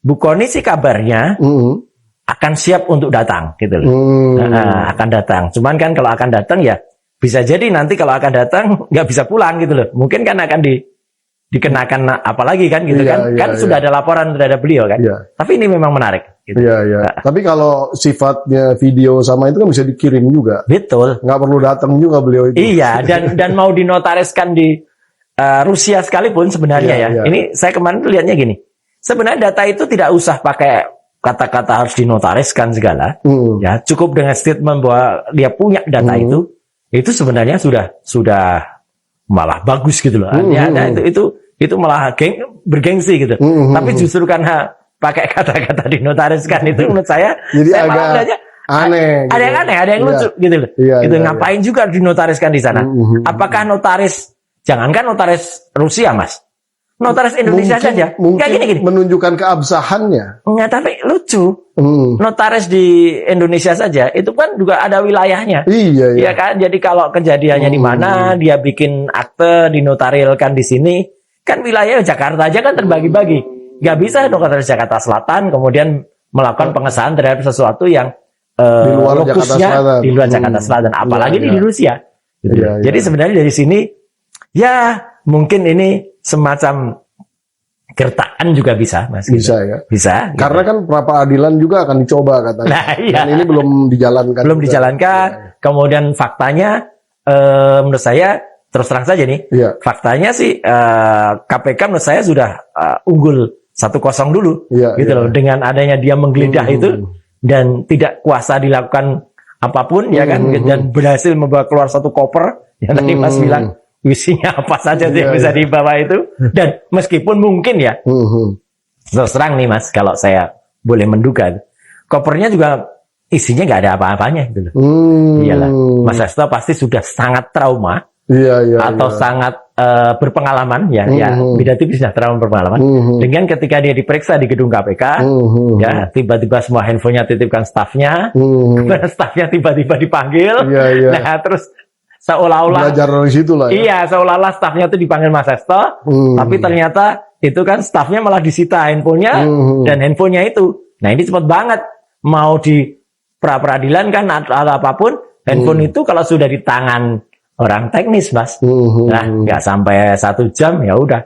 Bu Kony sih kabarnya akan siap untuk datang gitu loh. Akan datang. Cuman kan kalau akan datang ya bisa jadi nanti kalau akan datang nggak bisa pulang gitu loh. Mungkin kan akan dikenakan apa lagi kan gitu kan sudah ada laporan terhadap beliau kan. Tapi ini memang menarik gitu. Tapi kalau sifatnya video sama itu kan bisa dikirim juga. Betul. Nggak perlu datang juga beliau itu. Iya, dan mau dinotariskan di Rusia sekalipun sebenarnya Ini saya kemarin tuh lihatnya gini. Sebenarnya data itu tidak usah pakai kata-kata harus dinotariskan segala. Ya, cukup dengan statement bahwa dia punya data itu sebenarnya sudah malah bagus gitu loh. Itu malah bergengsi gitu. Tapi justru karena pakai kata-kata dinotariskan itu menurut saya jadi saya agak aneh. Ada yang aneh, ada yang lucu gitu loh. Ngapain juga dinotariskan di sana? Apakah notaris, jangankan notaris Rusia, Mas. Notaris Indonesia saja. Mungkin gini. menunjukkan keabsahannya. Enggak, tapi lucu. Notaris di Indonesia saja itu kan juga ada wilayahnya. Iya kan? Jadi kalau kejadiannya di mana, dia bikin akte dinotarilkan di sini, kan wilayah Jakarta aja kan terbagi-bagi. Nggak bisa notaris Jakarta Selatan kemudian melakukan pengesahan terhadap sesuatu yang di luar lokusnya di luar Jakarta Selatan, apalagi di Rusia. Gitu. Jadi sebenarnya dari sini ya mungkin ini semacam gertakan juga bisa, Mas. Bisa ya. Bisa. Karena kan pra peradilan juga akan dicoba katanya. Nah, Dan ini belum dijalankan. Belum dijalankan. Kemudian faktanya menurut saya terus terang saja nih. Faktanya sih KPK menurut saya sudah unggul 1-0 dulu gitu loh, dengan adanya dia menggeledah itu dan tidak kuasa dilakukan apapun ya kan, dan berhasil membawa keluar satu koper yang tadi Mas bilang isinya apa saja yang bisa dibawa itu, dan meskipun mungkin ya terus terang nih Mas, kalau saya boleh menduga kopernya juga isinya nggak ada apa-apanya gitu loh. Iyalah, Mas Hasto pasti sudah sangat trauma atau sangat berpengalaman ya beda tipis ya, trauma berpengalaman dengan ketika dia diperiksa di gedung KPK ya, tiba-tiba semua handphonenya titipkan stafnya, stafnya tiba-tiba dipanggil, nah terus seolah-olah belajar dari situ lah ya. Iya, seolah-olah stafnya itu dipanggil Mas Hasto, tapi ternyata itu kan stafnya malah disita handphonenya dan handphonenya itu. Nah ini cepat banget, mau di pra peradilan kan atau apapun, handphone itu kalau sudah di tangan orang teknis, Mas, nah nggak sampai 1 jam ya udah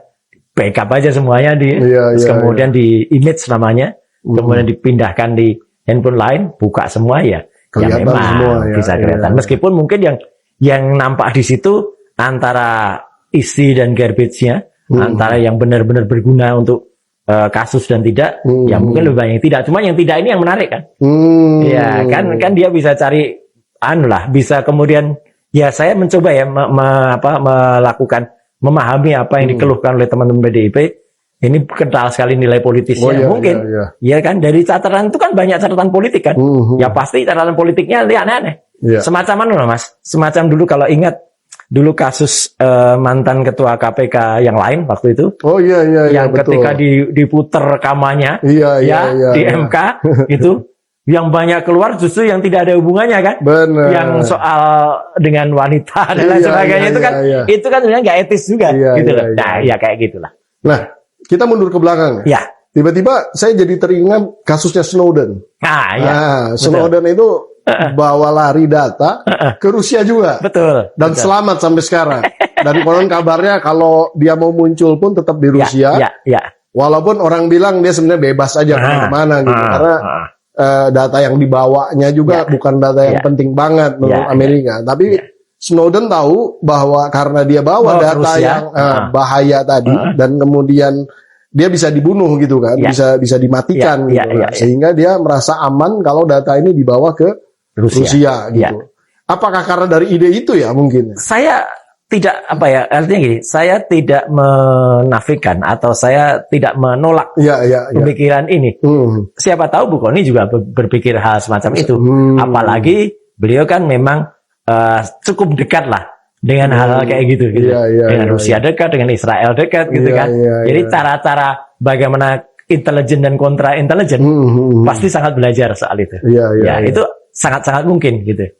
backup aja semuanya terus kemudian di image namanya, kemudian dipindahkan di handphone lain, buka semua ya memang semua, bisa kelihatan. Meskipun mungkin yang nampak di situ antara isi dan garbage-nya, antara yang benar-benar berguna untuk kasus dan tidak, ya mungkin lebih banyak yang tidak. Cuma yang tidak ini yang menarik kan, ya kan dia bisa cari bisa kemudian. Ya saya mencoba ya melakukan memahami apa yang dikeluhkan oleh teman-teman PDIP. Ini kental sekali nilai politisnya mungkin. Ya kan, dari catatan itu kan banyak catatan politik kan. Ya pasti catatan politiknya aneh-aneh. Semacam mana Mas? Semacam dulu kalau ingat dulu kasus mantan ketua KPK yang lain waktu itu. Yang betul. Ketika diputer rekamannya di MK itu. Yang banyak keluar justru yang tidak ada hubungannya kan. Bener. Yang soal dengan wanita dan lain sebagainya itu kan sebenarnya nggak etis juga gitu loh. Nah, ya kayak gitulah. Nah, kita mundur ke belakang. Tiba-tiba saya jadi teringat kasusnya Snowden. Snowden itu bawa lari data ke Rusia juga. Betul. Dan selamat sampai sekarang. Dan konon kabarnya kalau dia mau muncul pun tetap di Rusia. Walaupun orang bilang dia sebenarnya bebas aja kemana-mana gitu. Karena data yang dibawanya juga bukan data yang penting banget menurut Amerika. Tapi Snowden tahu bahwa karena dia bawa data Rusia yang bahaya tadi dan kemudian dia bisa dibunuh gitu kan, bisa dimatikan gitu kan. Sehingga dia merasa aman kalau data ini dibawa ke Rusia gitu. Apakah karena dari ide itu ya mungkin? Saya tidak artinya gini, saya tidak menafikan atau saya tidak menolak pemikiran ini. Siapa tahu Bu Kony juga berpikir hal semacam itu. Apalagi beliau kan memang cukup dekat lah dengan hal-hal kayak gitu. Dengan Rusia dekat, dengan Israel dekat gitu kan. Jadi cara-cara bagaimana intelijen dan kontra intelijen pasti sangat belajar soal itu. Itu sangat-sangat mungkin gitu.